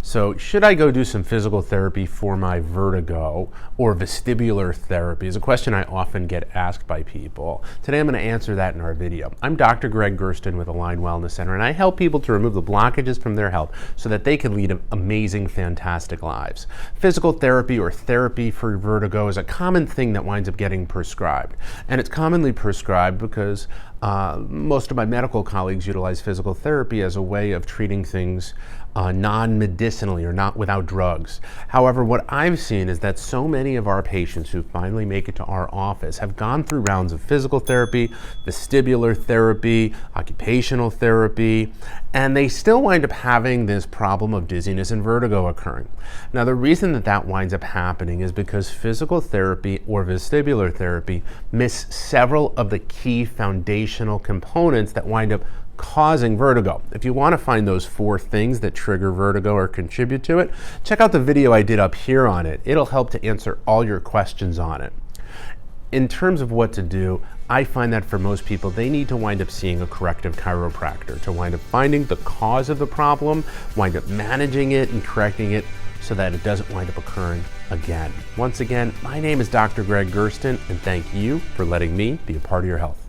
So should I go do some physical therapy for my vertigo or vestibular therapy is a question I often get asked by people. Today I'm going to answer that in our video. I'm Dr. Gregg Gerstin with Align Wellness Center, and I help people to remove the blockages from their health so that they can lead amazing, fantastic lives. Physical therapy or therapy for vertigo is a common thing that winds up getting prescribed. And it's commonly prescribed because most of my medical colleagues utilize physical therapy as a way of treating things non-medicinally or not without drugs. However, what I've seen is that so many of our patients who finally make it to our office have gone through rounds of physical therapy, vestibular therapy, occupational therapy, and they still wind up having this problem of dizziness and vertigo occurring. Now, the reason that that winds up happening is because physical therapy or vestibular therapy miss several of the key foundational components that wind up causing vertigo. If you want to find those 4 things that trigger vertigo or contribute to it, check out the video I did up here on it. It'll help to answer all your questions on it. In terms of what to do, I find that for most people, they need to wind up seeing a corrective chiropractor to wind up finding the cause of the problem, wind up managing it and correcting it so that it doesn't wind up occurring again. Once again, my name is Dr. Gregg Gerstin, and thank you for letting me be a part of your health.